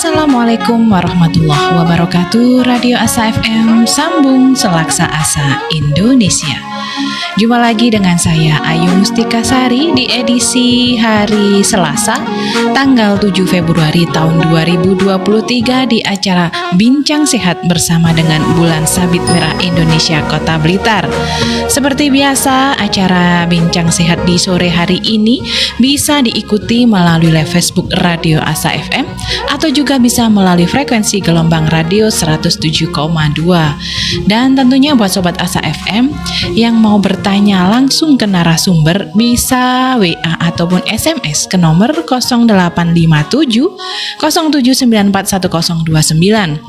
Assalamualaikum warahmatullahi wabarakatuh. Radio Asa FM, sambung selaksa asa Indonesia. Jumpa lagi dengan saya Ayu Mustika Sari di edisi hari Selasa tanggal 7 Februari tahun 2023 di acara Bincang Sehat bersama dengan Bulan Sabit Merah Indonesia Kota Blitar. Seperti biasa, acara Bincang Sehat di sore hari ini bisa diikuti melalui live Facebook Radio Asa FM atau juga bisa melalui frekuensi gelombang radio 107,2. Dan tentunya buat Sobat Asa FM yang mau bertanya langsung ke narasumber bisa WA ataupun SMS ke nomor 0857 07941029.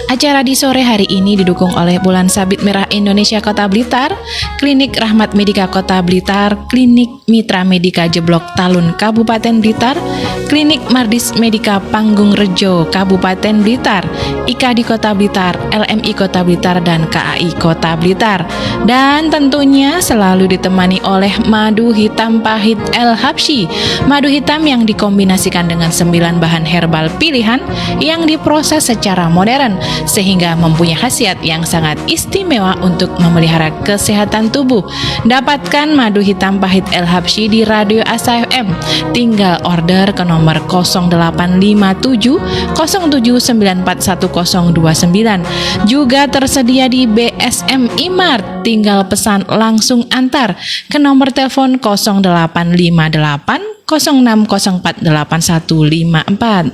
Acara di sore hari ini didukung oleh Bulan Sabit Merah Indonesia Kota Blitar, Klinik Rahmat Medika Kota Blitar, Klinik Mitra Medika Jeblok Talun Kabupaten Blitar, Klinik Mardis Medika Panggung Rejo Kabupaten Blitar, IKADI Kota Blitar, LMI Kota Blitar, dan KAI Kota Blitar. Dan tentunya selalu ditemani oleh madu hitam pahit El Habsyi, madu hitam yang dikombinasikan dengan 9 bahan herbal pilihan yang diproses secara modern sehingga mempunyai khasiat yang sangat istimewa untuk memelihara kesehatan tubuh. Dapatkan madu hitam pahit El Habsyi di Radio Asa FM. Tinggal order ke nomor 0857 07941029. Juga tersedia di BSM Imart. Tinggal pesan langsung antar ke nomor telepon 0858 06048154.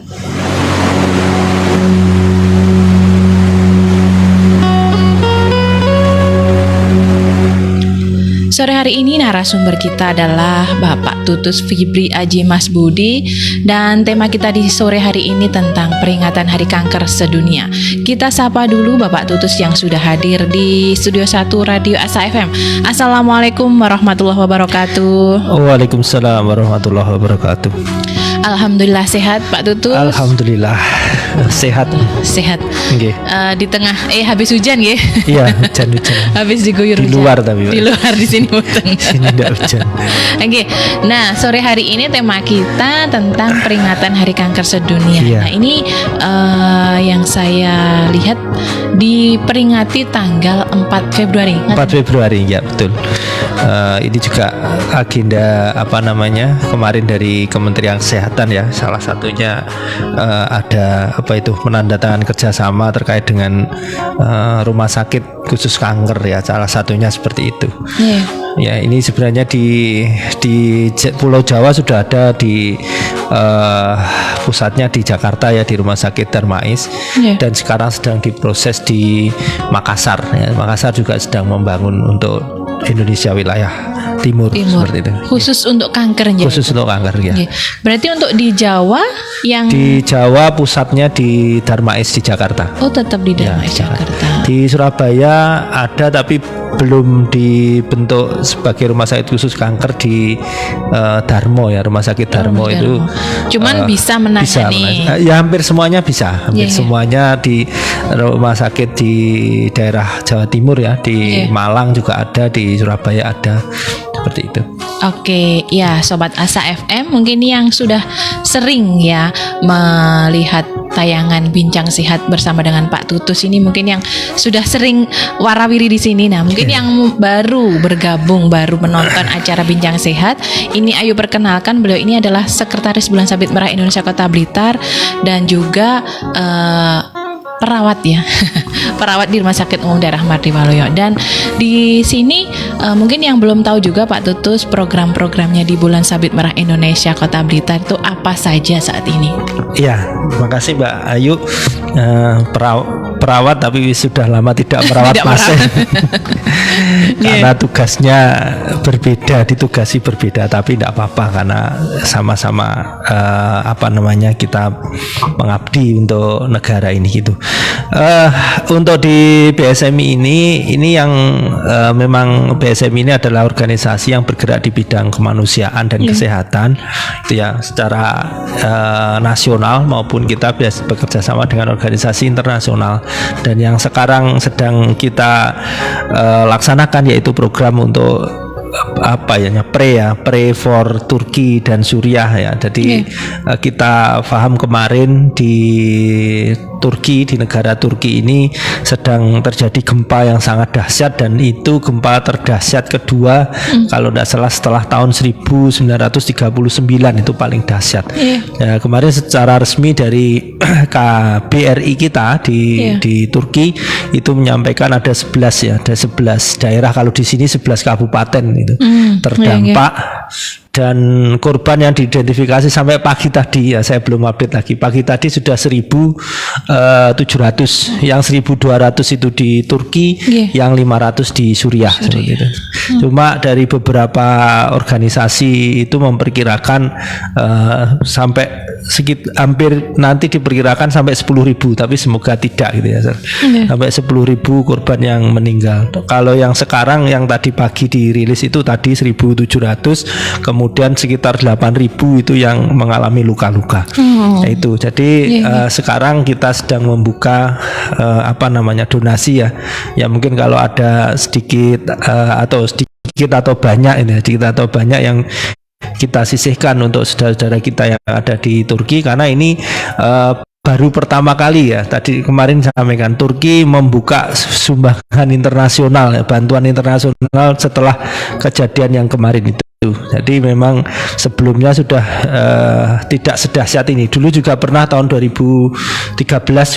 Sore hari ini narasumber kita adalah Bapak Tutus Fibri Aji Mas Budi, dan tema kita di sore hari ini tentang peringatan Hari Kanker Sedunia. Kita sapa dulu Bapak Tutus yang sudah hadir di Studio 1 Radio Asa FM. Assalamualaikum warahmatullahi wabarakatuh. Waalaikumsalam warahmatullahi wabarakatuh. Alhamdulillah sehat Pak Tutus. Alhamdulillah sehat. Sehat. Okay. Di tengah habis hujan ya. Iya, hujan. Habis diguyur di hujan. Luar tapi. Di luar, di sini bukan. Sini tidak hujan. Oke. Nah, sore hari ini tema kita tentang peringatan Hari Kanker Sedunia. Iya. Nah, ini yang saya lihat diperingati tanggal 4 Februari. 4 Februari ya, betul. Ini juga agenda kemarin dari Kementerian Kesehatan ya, salah satunya ada penandatangan kerjasama terkait dengan rumah sakit khusus kanker ya, salah satunya seperti itu. Ya, ini sebenarnya di Pulau Jawa sudah ada di pusatnya di Jakarta ya, di Rumah Sakit Darmais, dan sekarang sedang diproses di Makassar ya. Makassar juga sedang membangun untuk Indonesia wilayah timur. Seperti itu. Khusus untuk kanker ya. Khusus untuk kanker ya. Berarti untuk di Jawa yang di Jawa pusatnya di Darmais di Jakarta. Oh, tetap di Darmais ya, Jakarta. Di Surabaya ada tapi belum dibentuk sebagai rumah sakit khusus kanker di Darmo ya, Rumah Sakit Darmo itu. Cuman bisa menangani. Ya hampir semuanya bisa. Semuanya di rumah sakit di daerah Jawa Timur ya, di Malang juga ada, di Surabaya ada. Seperti itu. Oke, ya Sobat Asa FM, mungkin yang sudah sering ya melihat tayangan Bincang Sehat bersama dengan Pak Tutus ini, mungkin yang sudah sering warawiri di sini. Nah, mungkin yang baru bergabung, baru menonton acara Bincang Sehat, ini Ayu perkenalkan, beliau ini adalah Sekretaris Bulan Sabit Merah Indonesia Kota Blitar dan juga perawat ya, perawat di Rumah Sakit Umum Daerah Mardiwaluyo. Dan di sini mungkin yang belum tahu juga Pak Tutus, program-programnya di Bulan Sabit Merah Indonesia Kota Blitar itu apa saja saat ini? Iya, terima kasih Mbak Ayu. Perawat tapi sudah lama tidak merawat pasien. Karena tugasnya berbeda, ditugasi berbeda, tapi tidak apa-apa karena sama-sama kita mengabdi untuk negara ini gitu. Untuk di BSMI ini yang memang BSMI ini adalah organisasi yang bergerak di bidang kemanusiaan dan kesehatan itu ya, secara nasional maupun kita bekerja sama dengan organisasi internasional. Dan yang sekarang sedang kita laksanakan yaitu program untuk pre for Turki dan Suriah ya. Jadi kita paham kemarin di Turki, di negara Turki ini sedang terjadi gempa yang sangat dahsyat, dan itu gempa terdahsyat kedua kalau tidak salah setelah tahun 1939 itu paling dahsyat. Ya, kemarin secara resmi dari KBRI kita di Turki itu menyampaikan ada 11 ya, ada 11 daerah, kalau di sini 11 kabupaten itu terdampak. Dan korban yang diidentifikasi sampai pagi tadi ya, saya belum update lagi, pagi tadi sudah 1.700, yang 1.200 itu di Turki, yang 500 di Suriah seperti itu. Cuma dari beberapa organisasi itu memperkirakan sampai hampir nanti diperkirakan sampai 10.000, tapi semoga tidak gitu ya, sampai 10.000 korban yang meninggal. Kalau yang sekarang yang tadi pagi dirilis itu tadi 1.700, kemudian sekitar 8.000 itu yang mengalami luka-luka. Nah, itu jadi sekarang kita sedang membuka donasi ya. Ya mungkin kalau ada sedikit atau banyak ini, sedikit atau banyak yang kita sisihkan untuk saudara-saudara kita yang ada di Turki, karena ini baru pertama kali ya. Tadi kemarin saya sampaikan Turki membuka sumbangan internasional ya, bantuan internasional setelah kejadian yang kemarin itu. Jadi memang sebelumnya sudah tidak sedahsyat ini. Dulu juga pernah tahun 2013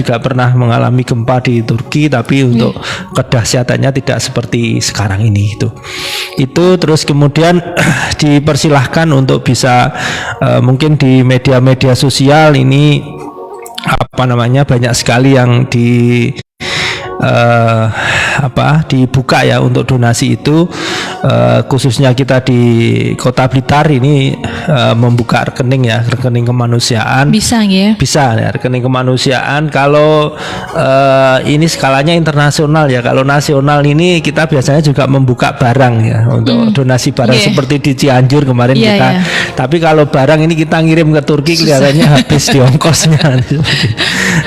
juga pernah mengalami gempa di Turki, tapi untuk kedahsyatannya tidak seperti sekarang ini itu terus kemudian dipersilahkan untuk bisa mungkin di media-media sosial ini banyak sekali yang dibuka ya untuk donasi itu, khususnya kita di Kota Blitar ini membuka rekening kemanusiaan. Bisa ya rekening kemanusiaan. Kalau ini skalanya internasional ya, kalau nasional ini kita biasanya juga membuka barang ya untuk donasi barang seperti di Cianjur kemarin kita. Tapi kalau barang ini kita ngirim ke Turki kelihatannya habis di ongkosnya.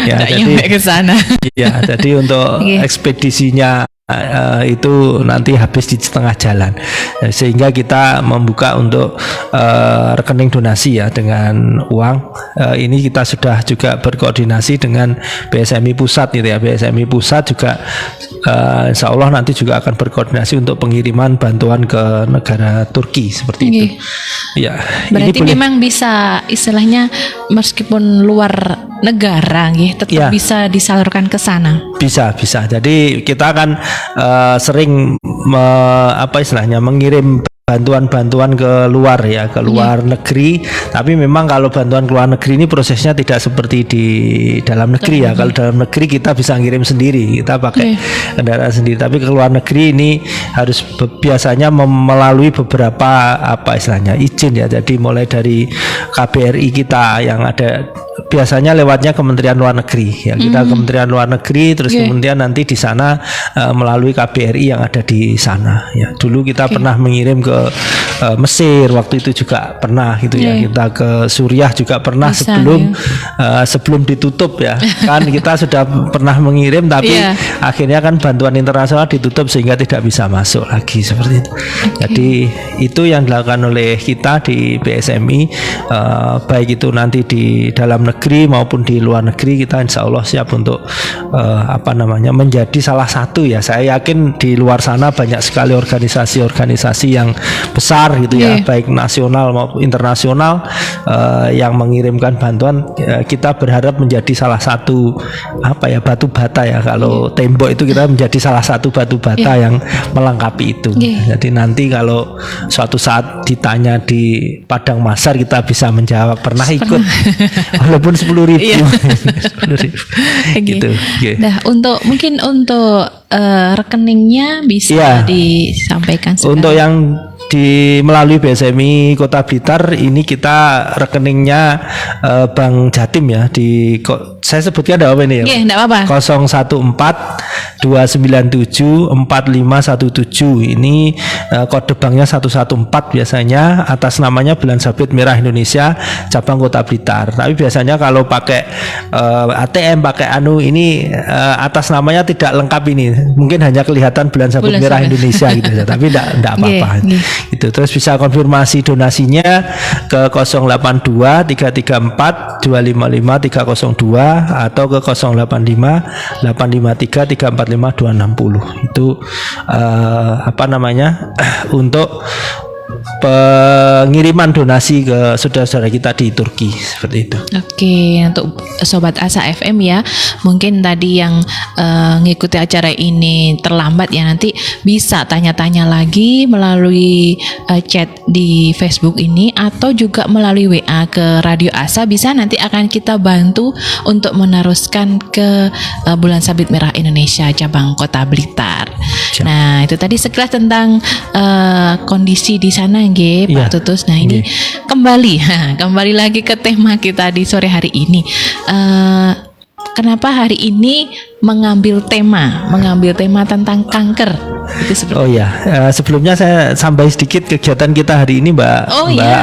Ya, jadi ke sana. Ya, jadi untuk ekspedisinya itu nanti habis di setengah jalan, sehingga kita membuka untuk rekening donasi ya dengan uang. Ini kita sudah juga berkoordinasi dengan BSMI Pusat gitu ya. BSMI Pusat juga insya Allah nanti juga akan berkoordinasi untuk pengiriman bantuan ke negara Turki seperti itu. Ya, berarti ini memang bisa istilahnya meskipun luar negara tetap bisa disalurkan ke sana. Bisa. Jadi kita akan sering mengirim bantuan-bantuan ke luar ya, ke luar negeri. Tapi memang kalau bantuan ke luar negeri ini prosesnya tidak seperti di dalam negeri ya. Kalau dalam negeri kita bisa ngirim sendiri, kita pakai kendaraan sendiri. Tapi ke luar negeri ini harus biasanya melalui beberapa izin ya. Jadi mulai dari KBRI kita yang ada, biasanya lewatnya Kementerian Luar Negeri ya, kita Kementerian Luar Negeri, terus kemudian nanti di sana melalui KBRI yang ada di sana ya. Dulu kita pernah mengirim ke Mesir, waktu itu juga pernah gitu ya. Kita ke Suriah juga pernah sebelum ditutup ya. Kan kita sudah pernah mengirim, tapi akhirnya kan bantuan internasional ditutup sehingga tidak bisa masuk lagi seperti itu. Jadi itu yang dilakukan oleh kita di BSMI, baik itu nanti di dalam negeri maupun di luar negeri. Kita insya Allah siap untuk menjadi salah satu ya. Saya yakin di luar sana banyak sekali organisasi-organisasi yang besar gitu ya, baik nasional maupun internasional yang mengirimkan bantuan. Kita berharap menjadi salah satu batu bata ya. Kalau tembok itu kita menjadi salah satu batu bata yang melengkapi itu. Jadi nanti kalau suatu saat ditanya di padang mahsyar, kita bisa menjawab pernah ikut walaupun 10.000. Gitu. Nah, mungkin untuk rekeningnya bisa disampaikan sekarang. Untuk yang melalui BSMI Kota Blitar ini kita rekeningnya Bank Jatim ya, saya sebutkan ada apa ini ya? Enggak apa-apa. 014 297 4517. Ini kode banknya 114 biasanya, atas namanya Bulan Sabit Merah Indonesia cabang Kota Blitar. Tapi biasanya kalau pakai ATM pakai ini atas namanya tidak lengkap, ini mungkin hanya kelihatan Bulan Sabit Merah Indonesia gitu ya, tapi enggak apa-apa. Itu terus bisa konfirmasi donasinya ke 082 334 255 302 atau ke 085 853 345 260. Itu apa namanya untuk pengiriman donasi ke saudara-saudara kita di Turki, seperti itu. Oke, untuk Sobat Asa FM ya, mungkin tadi yang ngikuti acara ini terlambat ya, nanti bisa tanya-tanya lagi melalui chat di Facebook ini atau juga melalui WA ke Radio Asa, bisa nanti akan kita bantu untuk meneruskan ke Bulan Sabit Merah Indonesia cabang Kota Blitar. Siap. Nah, itu tadi sekilas tentang kondisi di sana nggih, Pak Tutus. Nah, ini kembali lagi ke tema kita di sore hari ini. Kenapa hari ini mengambil tema tentang kanker? Oh ya, sebelumnya saya sampai sedikit kegiatan kita hari ini, Mbak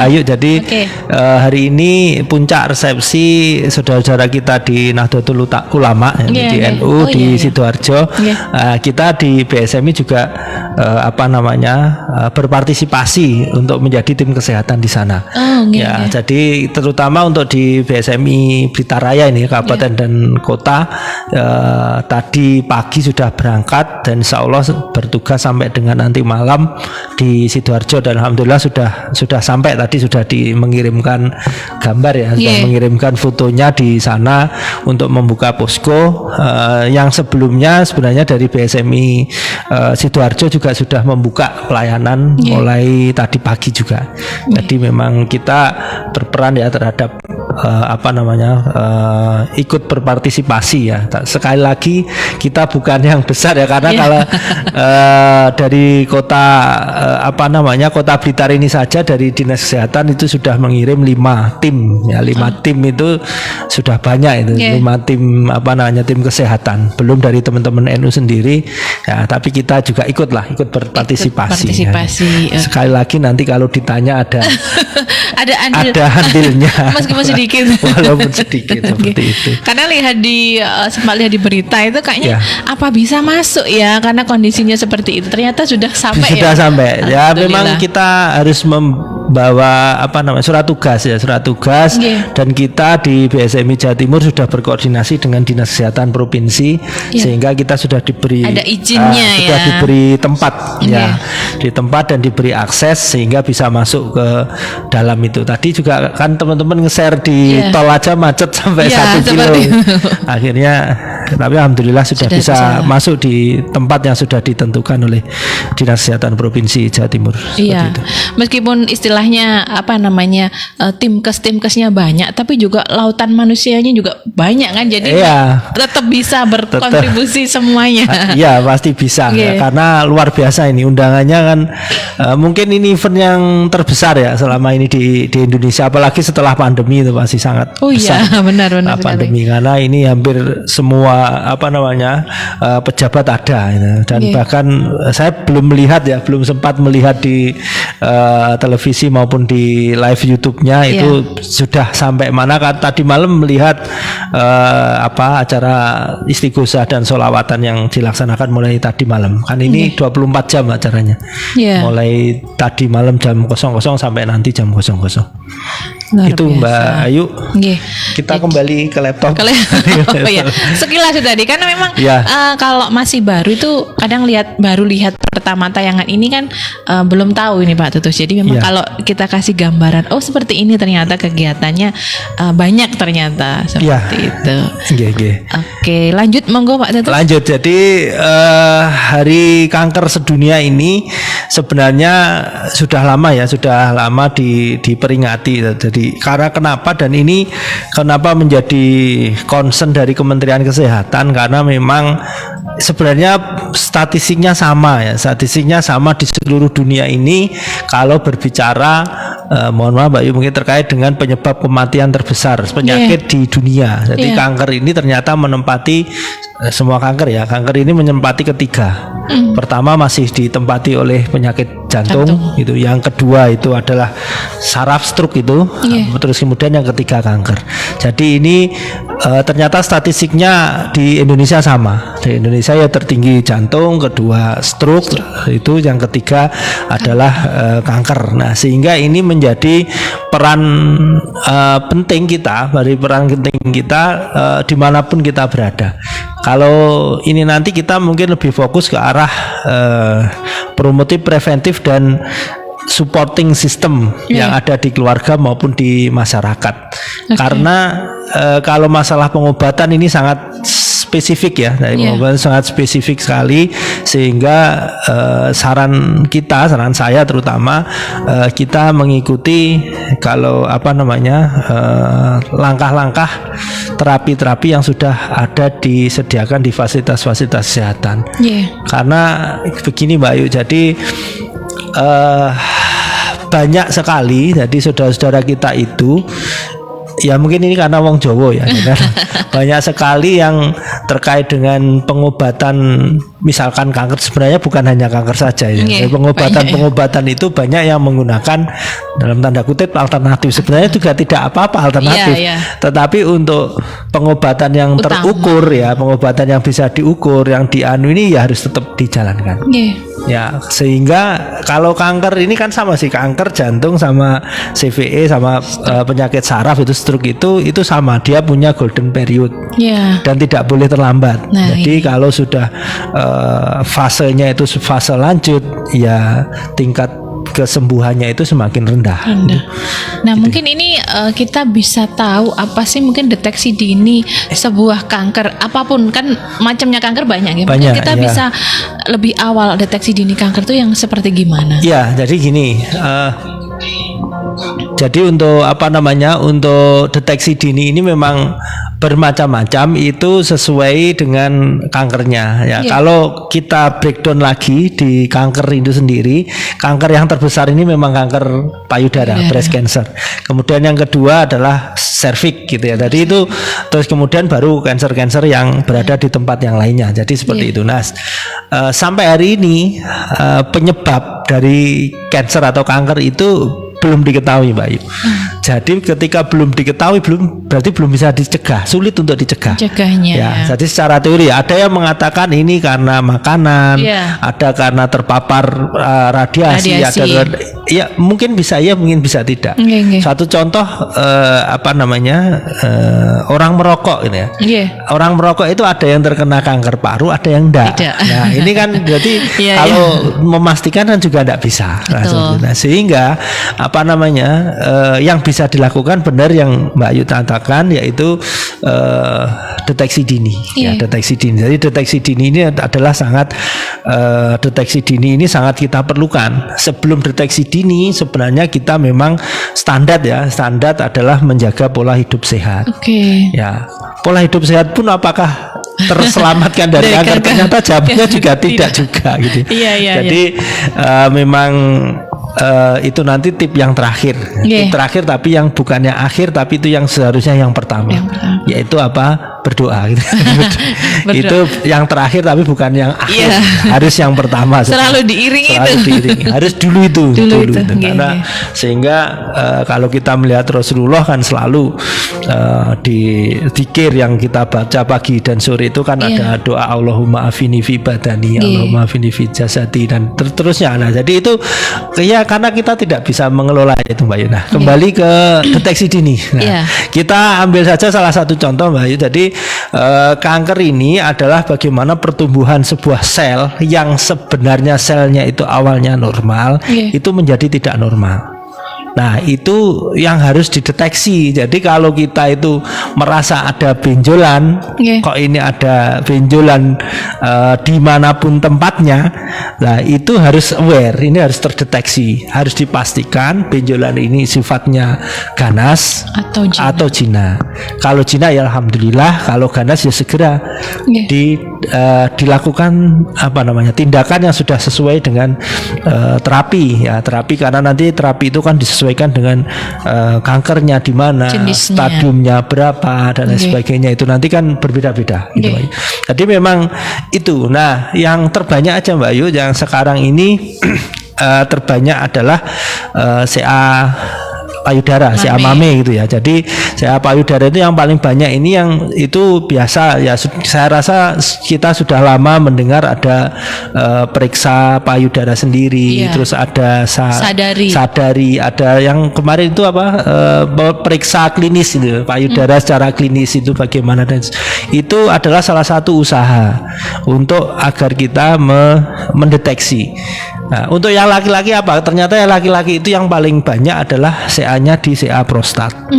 Ayu. Jadi hari ini puncak resepsi saudara-saudara kita di Nahdlatul Ulama di NU di Sidoarjo. Kita di BSMI juga berpartisipasi untuk menjadi tim kesehatan di sana. Jadi terutama untuk di BSMI Blitar Raya ini Kabupaten dan Kota, tadi pagi sudah berangkat dan insya Allah bertugas sampai dengan nanti malam di Sidoarjo, dan alhamdulillah sudah sampai tadi, sudah mengirimkan gambar ya, sudah mengirimkan fotonya di sana untuk membuka posko yang sebelumnya sebenarnya dari BSMI Sidoarjo juga sudah membuka pelayanan mulai tadi pagi juga. Jadi memang kita berperan ya terhadap ikut berpartisipasi ya. Sekali lagi kita bukan yang besar ya, karena kalau dari kota Kota Blitar ini saja dari Dinas Kesehatan itu sudah mengirim 5 tim ya, 5 tim itu sudah banyak itu, 5 tim tim kesehatan, belum dari teman-teman NU sendiri ya, tapi kita juga ikut berpartisipasi. Ya. Sekali lagi nanti kalau ditanya ada andilnya meskipun sedikit, walaupun sedikit seperti itu. Karena sempat lihat di berita itu kayaknya apa bisa masuk ya, karena kondisinya seperti itu. Ternyata sudah sampai ya. Memang kita harus membawa surat tugas dan kita di BSMI Jawa Timur sudah berkoordinasi dengan Dinas Kesehatan Provinsi sehingga kita sudah diberi ada izinnya sudah diberi tempat di tempat dan diberi akses sehingga bisa masuk ke dalam itu. Tadi juga kan teman-teman nge-share di tol aja macet sampai 1 kilo. Akhirnya tapi alhamdulillah sudah bisa masuk di tempat yang sudah ditentukan oleh Dinas Kesehatan Provinsi Jawa Timur. Iya. Meskipun istilahnya tim-kesnya banyak, tapi juga lautan manusianya juga banyak kan. Jadi tetap bisa berkontribusi semuanya. Iya, pasti bisa karena luar biasa ini undangannya kan. Mungkin ini event yang terbesar ya selama ini di Indonesia, apalagi setelah pandemi itu pasti sangat besar. Benar pandemi sekali. Karena ini hampir semua pejabat ada dan bahkan saya belum sempat melihat di televisi maupun di live YouTube-nya itu sudah sampai mana. Kan tadi malam melihat acara istighosah dan sholawatan yang dilaksanakan mulai tadi malam. Kan ini 24 jam acaranya. Mulai tadi malam jam 00 sampai nanti jam 00. Itu biasa. Mbak Ayu. Kita kembali ke laptop. Sekilas tadi karena memang kalau masih baru itu kadang baru lihat pertama tayangan ini kan belum tahu ini Pak Tutus. Jadi memang kalau kita kasih gambaran, seperti ini ternyata kegiatannya banyak ternyata seperti itu. Oke, lanjut monggo Pak Tutus. Lanjut. Jadi Hari Kanker Sedunia ini sebenarnya sudah lama diperingati. Jadi karena kenapa, dan ini kenapa menjadi concern dari Kementerian Kesehatan, karena memang sebenarnya statistiknya sama di seluruh dunia ini. Kalau berbicara mohon maaf Mbak Yu, mungkin terkait dengan penyebab kematian terbesar penyakit di dunia. Jadi kanker ini ternyata menempati semua kanker ya. Kanker ini menempati ketiga. Pertama masih ditempati oleh penyakit jantung. Itu. Yang kedua itu adalah saraf stroke itu. Terus kemudian yang ketiga kanker. Jadi ini ternyata statistiknya di Indonesia sama. Di Indonesia ya tertinggi jantung, kedua stroke, itu yang ketiga adalah kanker. Nah, sehingga ini menjadi peran penting kita, dimanapun kita berada. Kalau ini nanti kita mungkin lebih fokus ke arah promotif, preventif dan supporting system yang ada di keluarga maupun di masyarakat. Karena kalau masalah pengobatan ini sangat spesifik ya, pengobatan sangat spesifik sekali, sehingga saran saya terutama kita mengikuti kalau langkah-langkah terapi-terapi yang sudah ada disediakan di fasilitas-fasilitas kesehatan. Karena begini Mbak Ayu, jadi banyak sekali, jadi saudara-saudara kita itu ya mungkin ini karena wong Jawa ya, banyak sekali yang terkait dengan pengobatan, misalkan kanker, sebenarnya bukan hanya kanker saja ya. Pengobatan itu banyak yang menggunakan dalam tanda kutip alternatif. Sebenarnya juga tidak apa-apa alternatif. Tetapi untuk pengobatan yang terukur ya, pengobatan yang bisa diukur, yang dianu ini ya harus tetap dijalankan. Ya, sehingga kalau kanker ini kan sama sih, kanker jantung sama CVE sama penyakit saraf itu stroke itu sama, dia punya golden period dan tidak boleh terlambat. Jadi kalau sudah fasenya itu fase lanjut, ya tingkat kesembuhannya itu semakin rendah. Nah, mungkin ini kita bisa tahu apa sih mungkin deteksi dini sebuah kanker, apapun kan macamnya kanker banyak ya. Mungkin kita bisa lebih awal deteksi dini kanker itu yang seperti gimana? Ya, jadi gini. Jadi untuk untuk deteksi dini ini memang bermacam-macam, itu sesuai dengan kankernya ya. Kalau kita breakdown lagi di kanker itu sendiri, kanker yang terbesar ini memang kanker payudara, breast cancer. Kemudian yang kedua adalah cervix gitu ya. Jadi itu terus kemudian baru cancer yang berada di tempat yang lainnya. Jadi seperti itu. Nah, sampai hari ini penyebab dari cancer atau kanker itu belum diketahui Mbak Ayu. Jadi ketika belum diketahui, berarti belum bisa dicegah, sulit untuk dicegah. Ya, jadi secara teori ada yang mengatakan ini karena makanan, ada karena terpapar radiasi. Ada ya mungkin bisa ya, mungkin bisa tidak. Satu contoh orang merokok ini ya. Orang merokok itu ada yang terkena kanker paru, ada yang enggak. Nah, ini kan berarti kalau memastikan kan juga enggak bisa. Nah, sehingga yang bisa dilakukan benar yang Mbak Ayu katakan, yaitu deteksi dini. Ya, deteksi dini. Jadi deteksi dini ini adalah sangat kita perlukan. Sebelum deteksi dini sebenarnya kita memang standar adalah menjaga pola hidup sehat. Ya, pola hidup sehat pun apakah terselamatkan dari kanker? Ternyata jawabnya juga tidak juga gitu. Jadi memang itu nanti tip yang terakhir. Tip terakhir tapi yang bukan yang akhir, tapi itu yang seharusnya yang pertama. Yaitu berdoa gitu. Itu yang terakhir tapi bukan yang akhir. Harus yang pertama. Selalu diiringi. Harus dulu itu. Karena sehingga kalau kita melihat Rasulullah kan selalu di zikir yang kita baca pagi dan sore itu kan ada doa Allahumma afini fi badani, Allahumma afini fi jasadi, dan terusnya. Nah, jadi itu karena kita tidak bisa mengelola itu Mbak Ayu. Nah, kembali ke deteksi dini. Nah, kita ambil saja salah satu contoh Mbak Ayu. Jadi kanker ini adalah bagaimana pertumbuhan sebuah sel yang sebenarnya selnya itu awalnya normal, itu menjadi tidak normal. Nah, itu yang harus dideteksi. Jadi kalau kita itu merasa ada benjolan, kok ini ada benjolan dimanapun tempatnya, nah itu harus aware, ini harus terdeteksi, harus dipastikan benjolan ini sifatnya ganas atau jina. Kalau jina ya alhamdulillah, kalau ganas ya segera dilakukan tindakan yang sudah sesuai dengan terapi ya, terapi, karena nanti terapi itu kan disesuaikan disesuaikan dengan kankernya di mana, Jenisnya. stadiumnya berapa dan lain Oke. sebagainya. Itu nanti kan berbeda-beda gitu, Oke. Mbak Ayu. Jadi memang itu. Nah, yang terbanyak aja Mbak Ayu yang sekarang ini terbanyak adalah CA payudara, CA mame gitu ya. Jadi CA payudara itu yang paling banyak ini, yang itu biasa ya, saya rasa kita sudah lama mendengar ada periksa payudara sendiri, Iya. terus ada sadari, ada yang kemarin itu apa periksa klinis itu payudara secara klinis itu bagaimana, dan itu adalah salah satu usaha untuk agar kita mendeteksi. Nah, untuk yang laki-laki apa? Ternyata yang laki-laki itu yang paling banyak adalah CA-nya di CA prostat.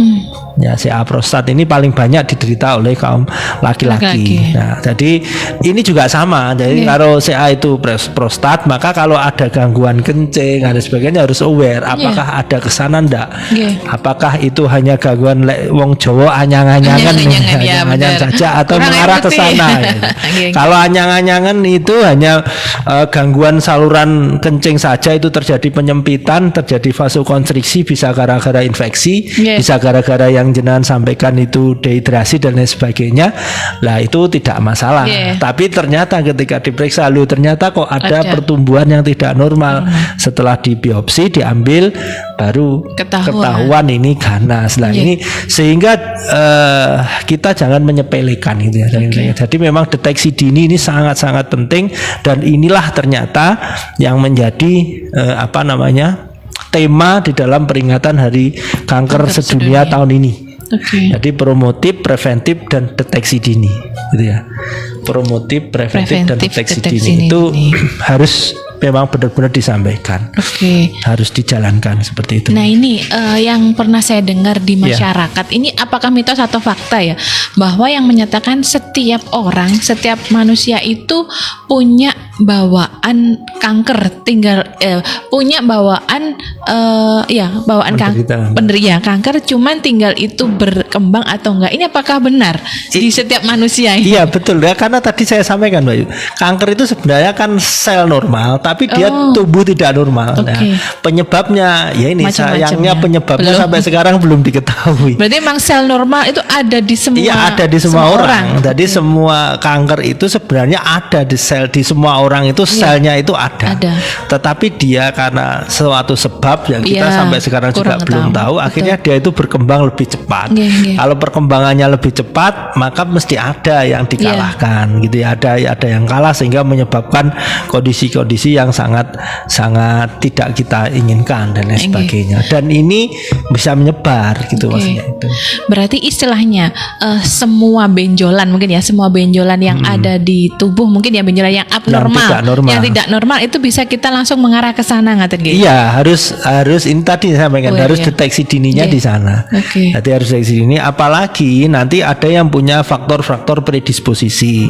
Ya, CA prostat ini paling banyak diderita oleh kaum laki-laki. Nah, jadi ini juga sama. Jadi kalau CA itu prostat, maka kalau ada gangguan kencing dan sebagainya harus aware. Apakah ada kesana ndak? Apakah itu hanya gangguan wong Jawa anyang-anyangan, anyang-anyangan saja atau kurang mengarah ke ngerti. sana? Kalau anyang-anyangan itu hanya gangguan saluran kencing saja, itu terjadi penyempitan, terjadi vasokonstriksi, bisa gara-gara infeksi, bisa gara-gara yang jenengan sampaikan itu dehidrasi dan lain sebagainya. Lah itu tidak masalah. Tapi ternyata ketika diperiksa, ternyata kok ada pertumbuhan yang tidak normal. Setelah dibiopsi, diambil, baru ketahuan ini ganas. Nah ini sehingga kita jangan menyepelekan gitu ya. Jadi memang deteksi dini ini sangat-sangat penting, dan inilah ternyata yang menjadi tema di dalam peringatan Hari Kanker Sedunia tahun ini. Jadi promotif, preventif, dan deteksi dini, gitu ya. Promotif, preventif, dan deteksi dini itu harus memang benar-benar disampaikan. Harus dijalankan seperti itu. Nah ini yang pernah saya dengar di masyarakat, ini apakah mitos atau fakta ya, bahwa yang menyatakan setiap orang, setiap manusia itu punya bawaan kanker, tinggal punya bawaan bawaan penderita kanker, cuman tinggal itu berkembang atau enggak. Ini apakah benar di setiap manusia ini? Iya betul ya, karena tadi saya sampaikan Mbak Yu, kanker itu sebenarnya kan sel normal, tapi dia tumbuh tidak normal. Nah, penyebabnya ya ini, sayangnya penyebabnya sampai sekarang belum diketahui. Berarti memang sel normal itu ada di semua. Iya, ada di semua orang. Jadi semua kanker itu sebenarnya ada di sel, di semua orang itu selnya itu ada. Tetapi dia karena suatu sebab yang kita sampai sekarang juga belum tahu, akhirnya dia itu berkembang lebih cepat. Kalau perkembangannya lebih cepat, maka mesti ada yang dikalahkan gitu ya. Ada yang kalah sehingga menyebabkan kondisi-kondisi yang sangat tidak kita inginkan dan lain sebagainya. Dan ini bisa menyebar gitu maksudnya itu. Berarti istilahnya semua benjolan, mungkin ya, semua benjolan yang ada di tubuh, mungkin ya benjolan yang abnormal, yang tidak normal itu bisa kita langsung mengarah ke sana, ngaten nggih? Iya, harus ini tadi saya sampaikan, harus deteksi dininya di sana. Jadi harus deteksi dini, apalagi nanti ada yang punya faktor-faktor predisposisi.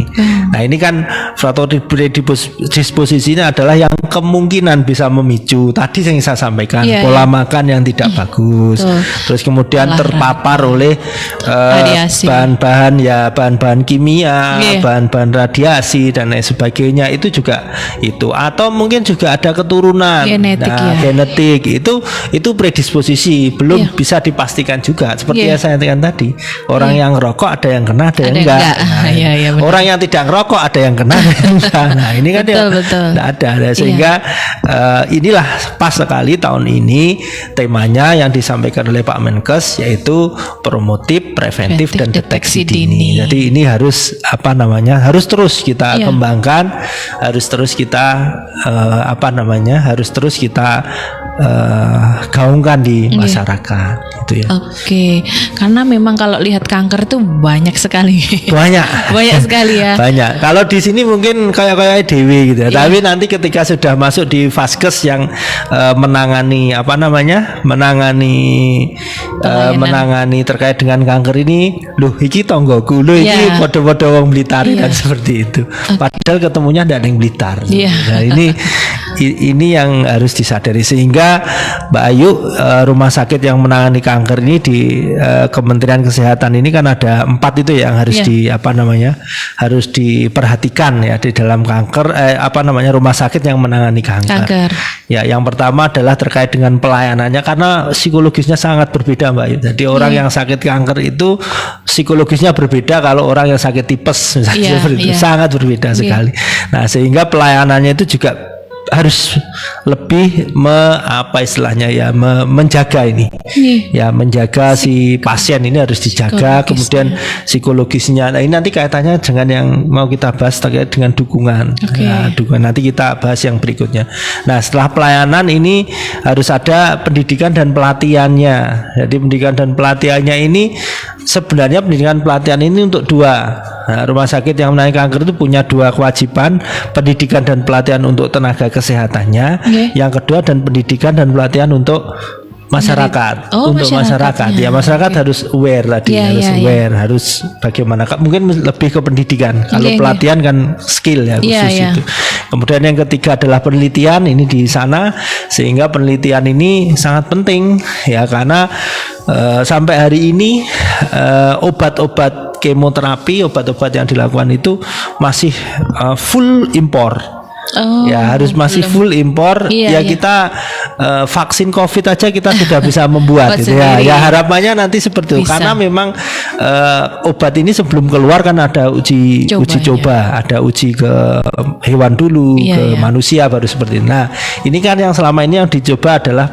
Nah, ini kan faktor predisposisi ini adalah yang kemungkinan bisa memicu tadi yang saya sampaikan, pola makan yang tidak bagus, terus kemudian terpapar oleh bahan-bahan kimia, bahan-bahan radiasi dan lain sebagainya, itu juga itu, atau mungkin juga ada keturunan genetik itu predisposisi, belum bisa dipastikan juga, seperti yang saya katakan tadi, orang yang rokok ada yang kena, ada yang enggak. Orang yang tidak ngerokok ada yang kena, nah ini kan tidak ada. Sehingga inilah pas sekali tahun ini temanya yang disampaikan oleh Pak Menkes, yaitu promotif, preventif, dan deteksi dini. Jadi ini harus harus terus kita kembangkan, harus terus kita harus terus kita gaungkan di masyarakat gitu ya. Karena memang kalau lihat kanker tuh banyak sekali. Banyak sekali ya. Banyak. Kalau di sini mungkin kayak Dewi gitu ya. Tapi nanti ketika sudah masuk di Vaskes yang menangani menangani terkait dengan kanker ini, iki tonggoku, iki podo-podo wong Blitar dan seperti itu. Padahal ketemunya ndak ning Blitar. Nah, ini yang harus disadari, sehingga Mbak Ayu, rumah sakit yang menangani kanker ini di Kementerian Kesehatan ini kan ada 4 itu yang harus harus diperhatikan ya di dalam kanker rumah sakit yang menangani kanker. Ya, yang pertama adalah terkait dengan pelayanannya, karena psikologisnya sangat berbeda Mbak Ayu. Jadi orang yang sakit kanker itu psikologisnya berbeda kalau orang yang sakit tipes misalnya, sangat berbeda sekali. Nah, sehingga pelayanannya itu juga harus lebih menjaga ini, ya, menjaga si pasien ini harus dijaga, kemudian psikologisnya. Nah, ini nanti kaitannya dengan yang mau kita bahas terkait dengan dukungan. Nah, dukungan nanti kita bahas yang berikutnya. Nah, setelah pelayanan ini harus ada pendidikan dan pelatihannya. Jadi pendidikan dan pelatihannya ini sebenarnya pendidikan pelatihan ini untuk 2. Nah, rumah sakit yang menangani kanker itu punya 2 kewajiban, pendidikan dan pelatihan untuk tenaga kesehatannya. Yang kedua dan pendidikan dan pelatihan untuk masyarakat. Untuk masyarakat. Ya, masyarakat harus aware tadi, aware, harus bagaimana. Mungkin lebih ke pendidikan. Kalau pelatihan kan skill ya khusus itu. Kemudian yang ketiga adalah penelitian ini di sana, sehingga penelitian ini sangat penting ya, karena sampai hari ini obat-obat kemoterapi, obat-obat yang dilakukan itu masih full impor. Harus masih full impor. Kita vaksin COVID aja kita sudah bisa membuat gitu ya. Ya, harapannya nanti seperti itu, karena memang obat ini sebelum keluar kan ada uji coba, ada uji ke hewan dulu, ke manusia baru seperti ini. Nah, ini kan yang selama ini yang dicoba adalah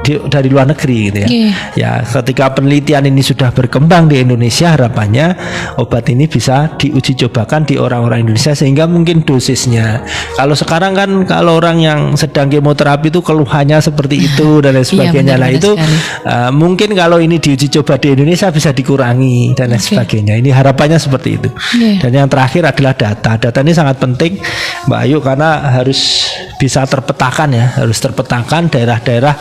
dari luar negeri gitu ya. Ya, ketika penelitian ini sudah berkembang di Indonesia, harapannya obat ini bisa diuji cobakan di orang-orang Indonesia, sehingga mungkin dosisnya. Kalau sekarang kan kalau orang yang sedang kemoterapi itu keluhannya seperti itu dan lain sebagainya. Nah, itu mungkin kalau ini diuji coba di Indonesia bisa dikurangi dan lain sebagainya. Ini harapannya seperti itu. Dan yang terakhir adalah data. Data ini sangat penting Mbak Ayu, karena harus bisa terpetakan ya, harus terpetakan daerah-daerah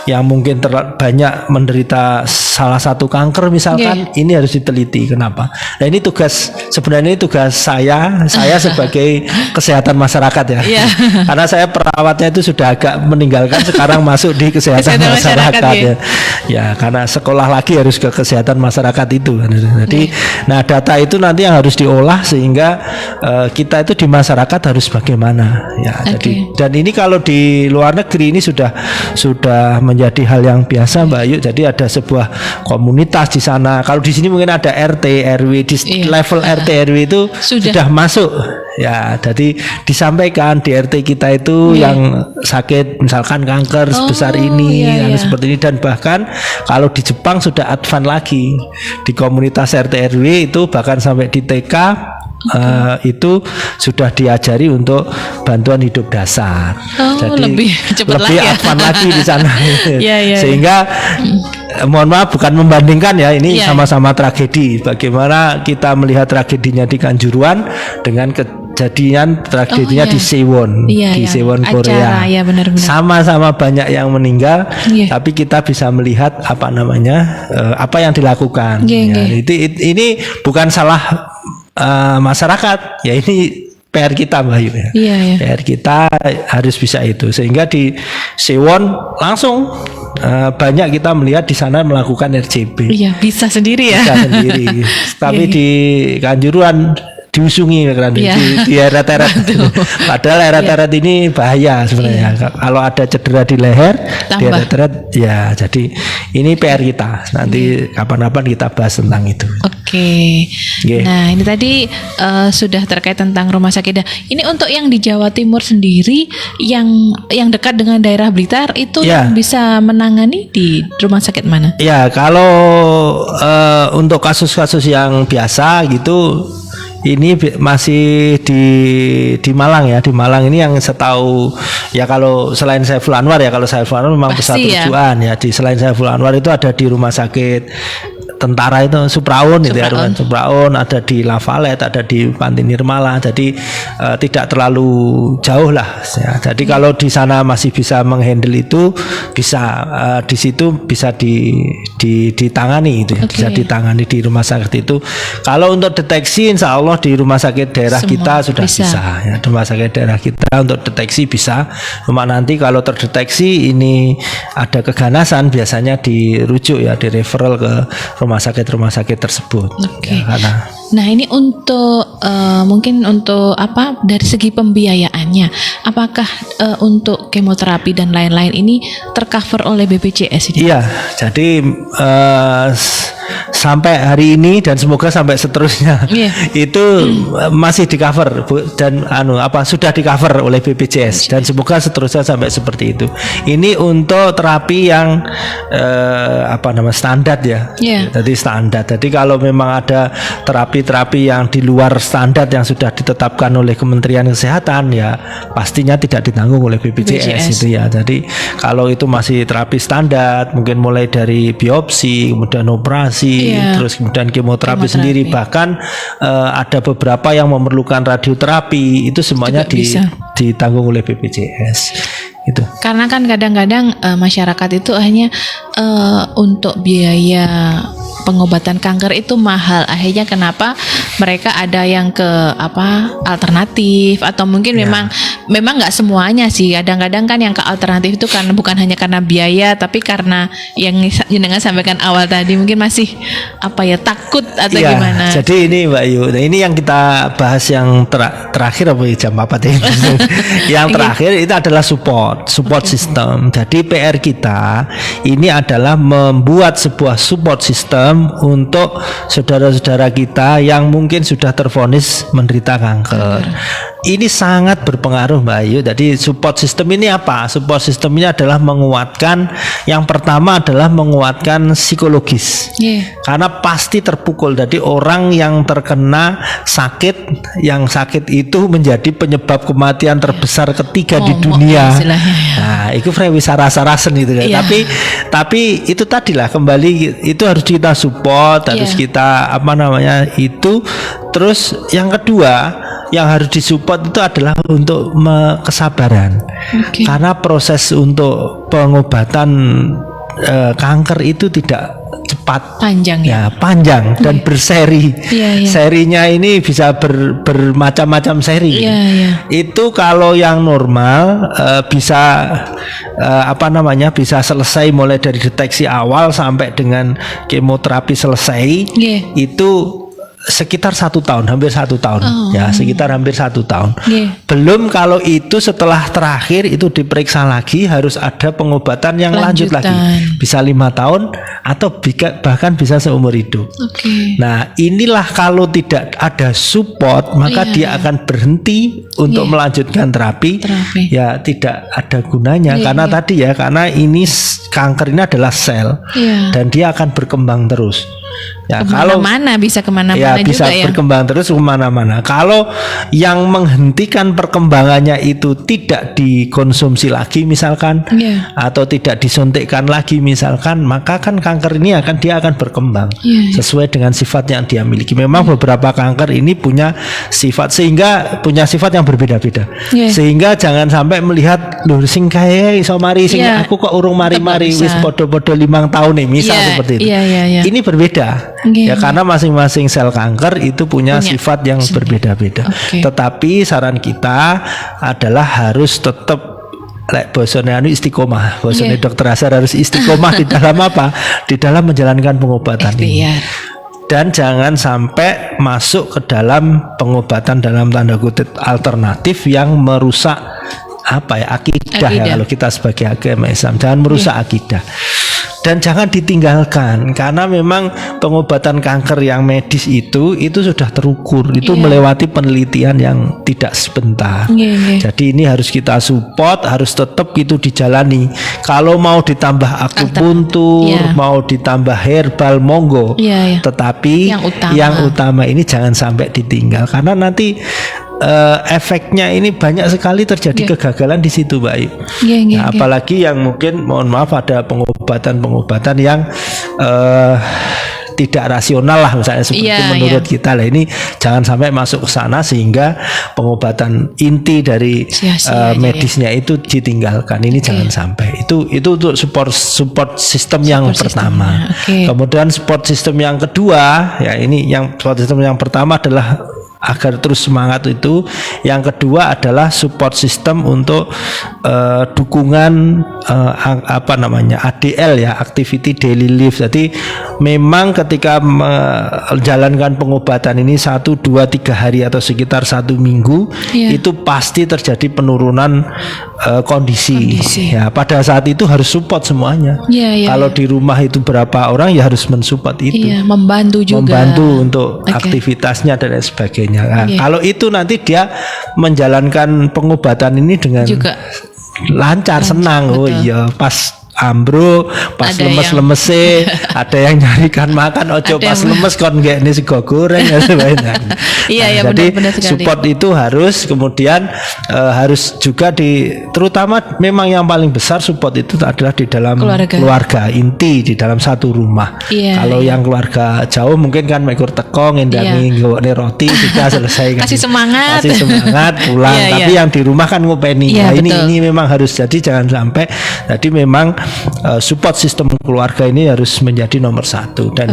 yang mungkin banyak menderita salah satu kanker misalkan, ini harus diteliti kenapa. Nah, ini sebenarnya tugas saya sebagai kesehatan masyarakat ya. Karena saya perawatnya itu sudah agak meninggalkan, sekarang masuk di kesehatan masyarakat ya. Ya, karena sekolah lagi harus ke kesehatan masyarakat itu. Jadi nah, data itu nanti yang harus diolah, sehingga kita itu di masyarakat harus bagaimana ya. Jadi, dan ini kalau di luar negeri ini sudah menjadi hal yang biasa Mbak Ayu. Jadi ada sebuah komunitas di sana. Kalau di sini mungkin ada RT RW, di level RT RW itu sudah masuk ya. Jadi disampaikan di RT kita itu yang sakit misalkan kanker sebesar ini, seperti ini. Dan bahkan kalau di Jepang sudah advance lagi, di komunitas RT RW itu bahkan sampai di TK itu sudah diajari untuk bantuan hidup dasar. Jadi lebih advance lagi di sana. Sehingga mohon maaf bukan membandingkan ya, ini sama-sama tragedi. Bagaimana kita melihat tragedinya di Kanjuruhan dengan kejadian tragedinya di Sewon, di Sewon Korea. Sama-sama banyak yang meninggal, tapi kita bisa melihat apa yang dilakukan. Ini bukan salah masyarakat ya, ini PR kita Mbak Ayu ya. PR kita harus bisa itu, sehingga di Sewon langsung banyak kita melihat di sana melakukan RCP. Bisa sendiri ya. Bisa sendiri. Tapi di Kanjuruhan diusungi di eret-eret. Padahal eret-eret ini bahaya sebenarnya. Kalau ada cedera di leher, di eret-eret ya. Jadi ini PR kita. Nanti kapan-kapan kita bahas tentang itu. Nah, ini tadi sudah terkait tentang rumah sakit. Ini untuk yang di Jawa Timur sendiri, yang dekat dengan daerah Blitar itu yang bisa menangani di rumah sakit mana? Ya, kalau untuk kasus-kasus yang biasa gitu, ini masih di Malang ya. Di Malang ini yang setahu ya, kalau selain Saiful Anwar ya, kalau Saiful Anwar memang pusat rujukan ya. Di selain Saiful Anwar itu ada di rumah sakit tentara itu Supraun itu ya, Supraun ada di La Valette, ada di Panti Nirmala, jadi tidak terlalu jauh lah ya. Jadi kalau di sana masih bisa menghandle itu, bisa di situ bisa ditangani itu ya, bisa ditangani di rumah sakit itu. Kalau untuk deteksi insya Allah di rumah sakit daerah kita sudah bisa ya, rumah sakit daerah kita untuk deteksi bisa. Cuma nanti kalau terdeteksi ini ada keganasan biasanya dirujuk ya, di referral ke rumah sakit tersebut. Ya, nah ini untuk mungkin untuk apa dari segi pembiayaannya, apakah untuk kemoterapi dan lain-lain ini tercover oleh BPJS ini? Iya, jadi sampai hari ini dan semoga sampai seterusnya itu masih di cover dan sudah di cover oleh BPJS dan semoga seterusnya sampai seperti itu. Ini untuk terapi yang standar ya. Jadi standar. Jadi kalau memang ada terapi-terapi yang di luar standar yang sudah ditetapkan oleh Kementerian Kesehatan ya pastinya tidak ditanggung oleh BPJS itu ya. Jadi kalau itu masih terapi standar, mungkin mulai dari biopsi, kemudian operasi, terus kemudian kemoterapi sendiri, bahkan ada beberapa yang memerlukan radioterapi, itu semuanya ditanggung oleh BPJS. Itu. Karena kan kadang-kadang masyarakat itu hanya untuk biaya pengobatan kanker itu mahal. Akhirnya kenapa mereka ada yang ke alternatif atau mungkin memang nggak semuanya sih. Kadang-kadang kan yang ke alternatif itu karena bukan hanya karena biaya, tapi karena yang jenengan sampaikan awal tadi mungkin masih takut atau gimana. Jadi ini Mbak Yu, ini yang kita bahas yang terakhir jam 4 ini. Yang terakhir itu adalah support system. Jadi PR kita ini adalah membuat sebuah support system untuk saudara-saudara kita yang mungkin sudah tervonis menderita kanker. Ini sangat berpengaruh Mbak Ayu. Jadi support system ini apa? Support system ini adalah menguatkan, yang pertama adalah menguatkan psikologis. Karena pasti terpukul. Jadi orang yang terkena sakit, yang sakit itu menjadi penyebab kematian terbesar ketiga di dunia. Nah, itu Frewisara-sarasen itu ya. Tapi itu tadilah kembali itu harus kita support, harus kita itu. Terus yang kedua yang harus disupport itu adalah untuk kesabaran. Karena proses untuk pengobatan kanker itu tidak cepat, panjang panjang dan berseri. Serinya ini bisa bermacam-macam seri. Itu kalau yang normal bisa bisa selesai mulai dari deteksi awal sampai dengan kemoterapi selesai. Itu sekitar 1 tahun, hampir 1 tahun, sekitar hampir 1 tahun. Belum kalau itu setelah terakhir itu diperiksa lagi harus ada pengobatan yang lanjut lagi, bisa 5 tahun atau bahkan bisa seumur hidup. Nah inilah kalau tidak ada support maka dia akan berhenti untuk melanjutkan terapi. Ya tidak ada gunanya karena ini kanker ini adalah sel dan dia akan berkembang terus. Kemana-mana bisa kemana-mana bisa juga berkembang terus kemana-mana. Kalau yang menghentikan perkembangannya itu tidak dikonsumsi lagi misalkan, atau tidak disuntikkan lagi misalkan, maka kan kanker ini dia akan berkembang sesuai dengan sifat yang dia miliki. Memang beberapa kanker ini punya sifat yang berbeda-beda. Sehingga jangan sampai melihat sing kae iso mari sing aku kok urung mari-mari wis podo-podo 5 tahun nih misal seperti itu. Ini berbeda. Karena masing-masing sel kanker itu punya sifat yang berbeda-beda. Tetapi saran kita adalah harus tetap bosone istiqomah. Bosone Dokter Azhar harus istiqomah di dalam apa? Di dalam menjalankan pengobatan ini. Dan jangan sampai masuk ke dalam pengobatan dalam tanda kutip alternatif yang merusak akidah. Kalau kita sebagai agama Islam jangan merusak akidah. Dan jangan ditinggalkan karena memang pengobatan kanker yang medis itu sudah terukur, itu melewati penelitian yang tidak sebentar. Jadi ini harus kita support, harus tetap itu dijalani. Kalau mau ditambah akupuntur, mau ditambah herbal monggo. Tetapi yang utama ini jangan sampai ditinggal karena nanti efeknya ini banyak sekali terjadi kegagalan di situ, Mbak Ayu. Apalagi yang mungkin mohon maaf ada pengobatan yang tidak rasional lah misalnya seperti menurut kita lah, ini jangan sampai masuk ke sana sehingga pengobatan inti dari medisnya itu ditinggalkan. Ini jangan sampai. Itu untuk support sistem yang pertama. Kemudian support sistem yang kedua, ya ini yang support sistem yang pertama adalah agar terus semangat itu. Yang kedua adalah support system untuk dukungan ADL ya, activity daily life. Jadi memang ketika menjalankan pengobatan ini 1, 2, 3 hari atau sekitar 1 minggu itu pasti terjadi penurunan kondisi. Ya, pada saat itu harus support semuanya. Kalau di rumah itu berapa orang ya harus mensupport itu. Membantu juga. Membantu untuk aktivitasnya dan sebagainya. Nah, kalau itu nanti dia menjalankan pengobatan ini dengan juga lancar, senang. Betul. Oh iya, pas ambruk, pas lemes-lemes ada yang nyarikan makan, ojo pas lemes kon nggak ini sego goreng ya sebenarnya. Jadi benar support itu harus, kemudian harus juga terutama memang yang paling besar support itu adalah di dalam keluarga inti, di dalam satu rumah. Kalau yang keluarga jauh mungkin kan mekur tekong, ngendangi roti sudah selesai kan. Kasih semangat pulang. Tapi yang di rumah kan ngopeni. Ini memang harus, jadi jangan sampai. Jadi memang support sistem keluarga ini harus menjadi nomor 1. Dan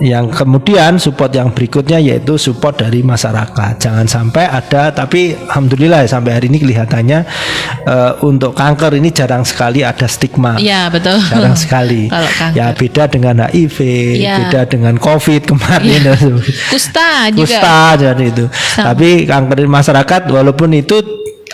yang kemudian support yang berikutnya yaitu support dari masyarakat. Jangan sampai ada, tapi alhamdulillah sampai hari ini kelihatannya untuk kanker ini jarang sekali ada stigma. Betul. Jarang sekali. Ya beda dengan HIV, beda dengan COVID kemarin. Kusta jadi itu. Tapi kanker masyarakat walaupun itu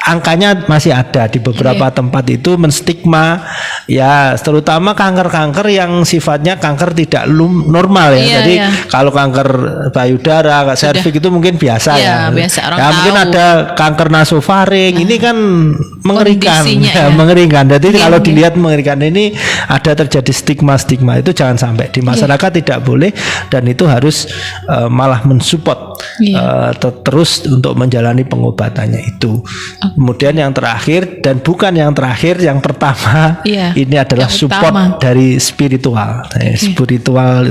angkanya masih ada di beberapa tempat itu menstigma ya, terutama kanker-kanker yang sifatnya kanker tidak normal ya. Jadi kalau kanker payudara, serviks itu mungkin biasa biasa, orang ya mungkin ada kanker nasofaring. Ini kan mengerikan mengerikan. Jadi kalau dilihat mengerikan, ini ada terjadi stigma-stigma itu jangan sampai di masyarakat, tidak boleh, dan itu harus malah mensupport terus untuk menjalani pengobatannya itu. Kemudian yang terakhir dan bukan yang terakhir, yang pertama ini adalah support dari spiritual.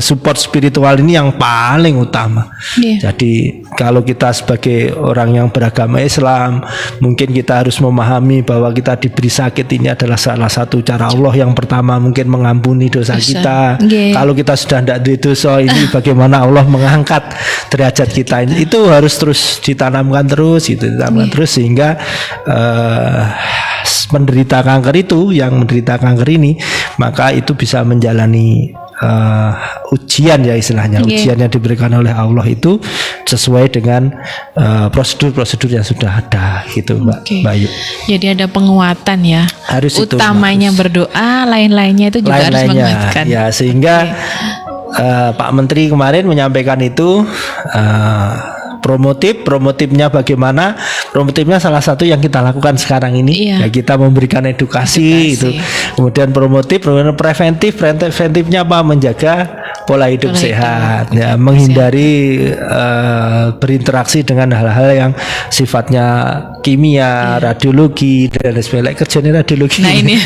Support spiritual ini yang paling utama. Jadi kalau kita sebagai orang yang beragama Islam, mungkin kita harus memahami bahwa kita diberi sakit ini adalah salah satu cara Allah yang pertama mungkin mengampuni dosa kita. Kalau kita sudah tidak dosa, ini bagaimana Allah mengangkat derajat kita. Itu harus terus ditanamkan terus, sehingga menderita kanker itu, yang menderita kanker ini, maka itu bisa menjalani ujian ya istilahnya, ujian yang diberikan oleh Allah itu sesuai dengan prosedur-prosedur yang sudah ada gitu, Mbak Bayu. Jadi ada penguatan ya. Harus utamanya itu, berdoa, lain-lainnya itu juga harus menguatkan. Ya, sehingga Pak Menteri kemarin menyampaikan itu. Promotifnya bagaimana? Promotifnya salah satu yang kita lakukan sekarang ini ya, kita memberikan edukasi. Itu. Kemudian preventifnya apa? Menjaga pola hidup sehat, ya, menghindari berinteraksi dengan hal-hal yang sifatnya kimia, radiologi dan sebagainya. Kerjanya radiologi. Nah ini.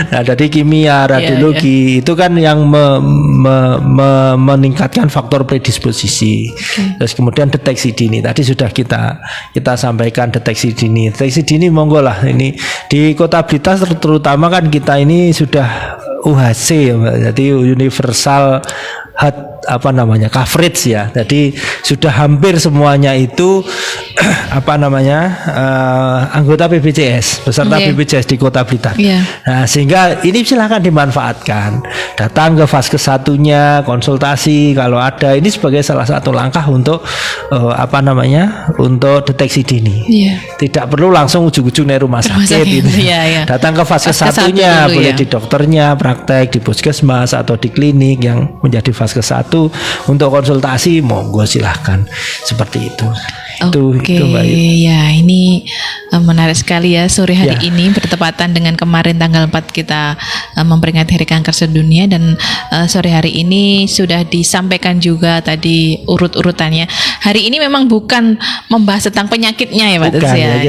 Nah, jadi kimia, radiologi itu kan yang meningkatkan faktor predisposisi. Terus kemudian deteksi dini. Tadi sudah kita sampaikan deteksi dini. Deteksi dini monggo lah, ini di Kota Blitar terutama kan kita ini sudah UHC ya, Mbak. Jadi universal coverage ya. Jadi sudah hampir semuanya itu anggota BPJS, peserta BPJS di Kota Blitar. Nah, sehingga ini silakan dimanfaatkan. Datang ke Vaskes satunya, konsultasi kalau ada. Ini sebagai salah satu langkah untuk untuk deteksi dini. Tidak perlu langsung ujung-ujung dari rumah sakit. Datang ke Vaskes satunya, boleh di dokternya, praktek di puskesmas atau di klinik yang menjadi Vaskes 1 untuk konsultasi, monggo silahkan seperti itu. Itu Mbak. Ya, ini menarik sekali ya, sore hari ini bertepatan dengan kemarin tanggal 4 kita memperingati Hari Kanker Sedunia, dan sore hari ini sudah disampaikan juga tadi urut-urutannya. Hari ini memang bukan membahas tentang penyakitnya ya Pak Tuts ya.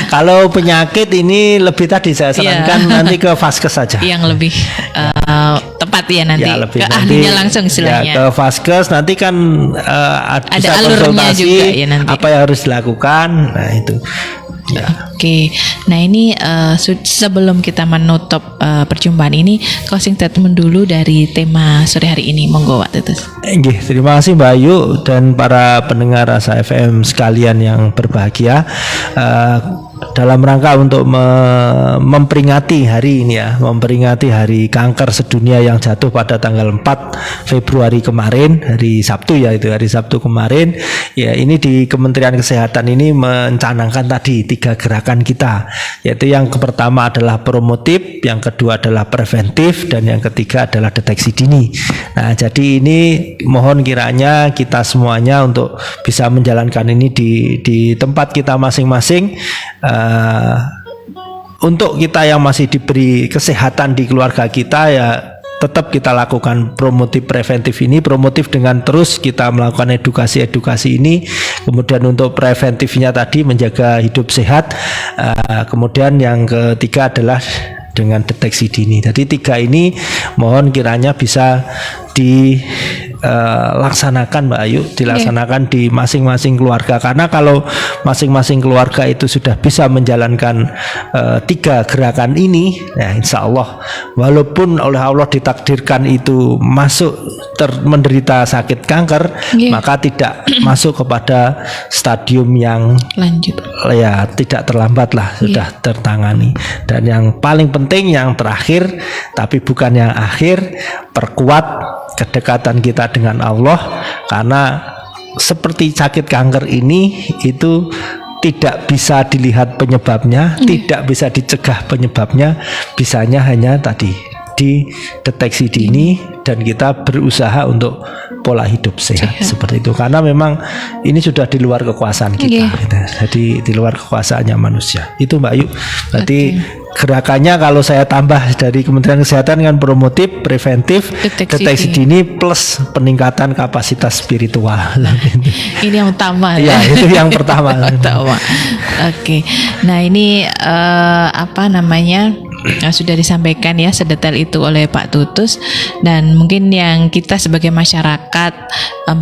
Kalau penyakit ini lebih tadi saya sarankan nanti ke Vaskes saja. Yang lebih tepat ya nanti Ya, lebih ke nanti, ahlinya langsung ya, istilahnya. ke Vaskes nanti kan bisa alurnya konsultasi juga ya nanti. apa yang harus dilakukan. Nah itu. Ya. Oke, nah ini sebelum kita menutup perjumpaan ini, closing statement dulu dari tema sore hari ini, monggo Pak Tutus. Nggih, terima kasih Mbak Ayu dan para pendengar Asa FM sekalian yang berbahagia. Dalam rangka untuk memperingati hari ini ya, memperingati hari kanker sedunia yang jatuh pada tanggal 4 Februari kemarin, hari Sabtu ya, itu hari Sabtu kemarin. Ya, ini di Kementerian Kesehatan ini mencanangkan tadi 3 gerakan kita, yaitu yang pertama adalah promotif, yang kedua adalah preventif, dan yang ketiga adalah deteksi dini. Nah, jadi ini mohon kiranya kita semuanya untuk bisa menjalankan ini di tempat kita masing-masing. Untuk kita yang masih diberi kesehatan di keluarga kita, ya tetap kita lakukan promotif preventif ini. Promotif dengan terus kita melakukan edukasi ini, kemudian untuk preventifnya tadi menjaga hidup sehat, kemudian yang ketiga adalah dengan deteksi dini. Jadi 3 ini mohon kiranya bisa dilaksanakan Mbak Ayu, dilaksanakan di masing-masing keluarga, karena kalau masing-masing keluarga itu sudah bisa menjalankan 3 gerakan ini, ya insya Allah walaupun oleh Allah ditakdirkan itu masuk menderita sakit kanker, maka tidak masuk kepada stadium yang lanjut, ya tidak terlambat lah, sudah tertangani. Dan yang paling penting yang terakhir tapi bukan yang akhir, perkuat kedekatan kita dengan Allah, karena seperti sakit kanker ini itu tidak bisa dilihat penyebabnya, tidak bisa dicegah penyebabnya, bisanya hanya tadi dideteksi dini dan kita berusaha untuk pola hidup sehat seperti itu, karena memang ini sudah di luar kekuasaan kita, gitu. Jadi di luar kekuasaannya manusia. Itu Mbak Ayu. Berarti gerakannya kalau saya tambah dari Kementerian Kesehatan kan promotif, preventif, deteksi dini plus peningkatan kapasitas spiritual. Ini yang utama ya. Itu yang pertama. Oke. Nah, ini sudah disampaikan ya sedetail itu oleh Pak Tutus, dan mungkin yang kita sebagai masyarakat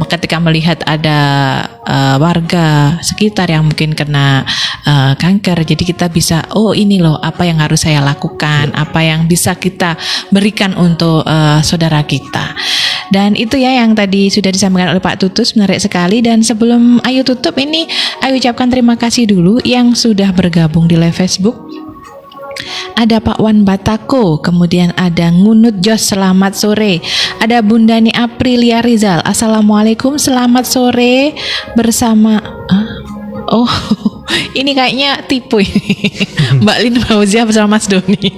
ketika melihat ada warga sekitar yang mungkin kena kanker, jadi kita bisa ini loh apa yang harus saya lakukan, apa yang bisa kita berikan untuk saudara kita. Dan itu ya yang tadi sudah disampaikan oleh Pak Tutus, menarik sekali. Dan sebelum Ayu tutup ini, Ayu ucapkan terima kasih dulu yang sudah bergabung di live Facebook. Ada Pak Wan Batako, kemudian ada Ngunut Jos, selamat sore. Ada Bundani Aprilia Rizal, assalamualaikum, selamat sore bersama. Ini kayaknya tipu ini. Mbak Lin Fauzia bersama Mas Doni.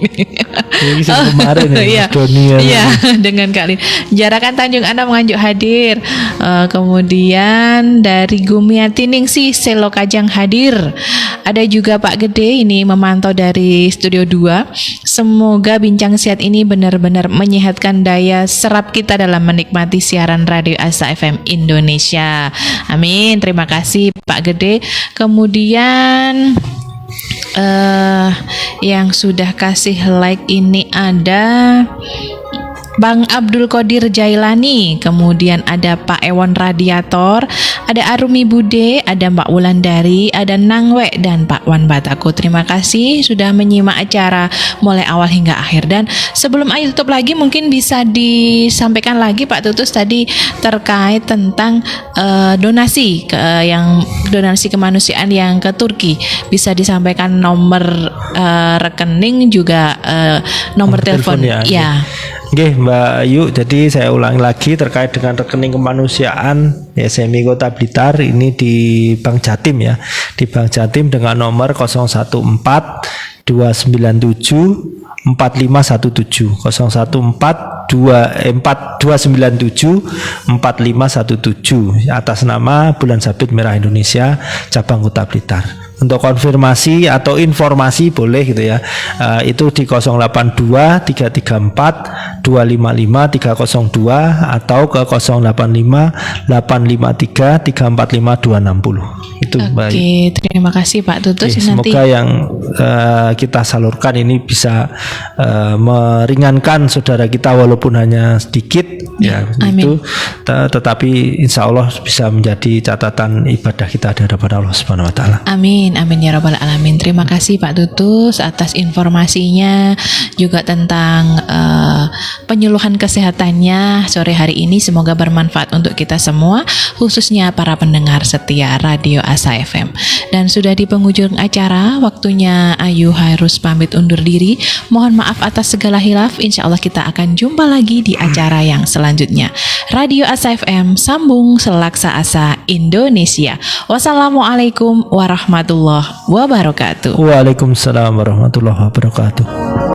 Kemarin ya, Mas Doni ya, dengan Kak Lin. Jarakan Tanjung Anda menganjuk hadir. Kemudian dari Gumiati Ningsih Selo Kajang hadir. Ada juga Pak Gede ini memantau dari Studio 2. Semoga bincang sehat ini benar-benar menyehatkan daya serap kita dalam menikmati siaran radio Asa FM Indonesia. Amin. Terima kasih Pak Gede. Kemudian yang sudah kasih like ini ada Bang Abdul Qadir Jailani, kemudian ada Pak Ewon Radiator, ada Arumi Bude, ada Mbak Wulandari, ada Nangwe, dan Pak Wan Batako. Terima kasih sudah menyimak acara mulai awal hingga akhir. Dan sebelum Ayu tutup lagi, mungkin bisa disampaikan lagi Pak Tutus tadi terkait tentang donasi kemanusiaan yang ke Turki. Bisa disampaikan nomor rekening juga nomor telepon ya. Oke Mbak Ayu, jadi saya ulangi lagi terkait dengan rekening kemanusiaan SMI Kota Blitar ini di Bank Jatim ya, di Bank Jatim dengan nomor 014 297 4517 014 297 4517 atas nama Bulan Sabit Merah Indonesia Cabang Kota Blitar. Untuk konfirmasi atau informasi boleh gitu ya, itu di 082 334 255 302 atau ke 085 853 345 260. Begitu, Mbak. Oke, terima kasih Pak Tutus. Oke, Nanti semoga yang kita salurkan ini bisa meringankan saudara kita walaupun hanya sedikit ya amin. itu, tetapi insya Allah bisa menjadi catatan ibadah kita di hadapan Allah Subhanahu Wa Taala. Amin, amin ya rabbal alamin. Terima kasih Pak Tutus atas informasinya juga tentang penyuluhan kesehatannya sore hari ini. Semoga bermanfaat untuk kita semua, khususnya para pendengar setia Radio Asa FM. Dan sudah di penghujung acara, waktunya Ayu harus pamit undur diri. Mohon maaf atas segala hilaf. Insya Allah kita akan jumpa lagi di acara yang selanjutnya. Radio Asa FM, sambung selaksa asa Indonesia. Wassalamualaikum warahmatullahi wabarakatuh. Waalaikumsalam warahmatullahi wabarakatuh.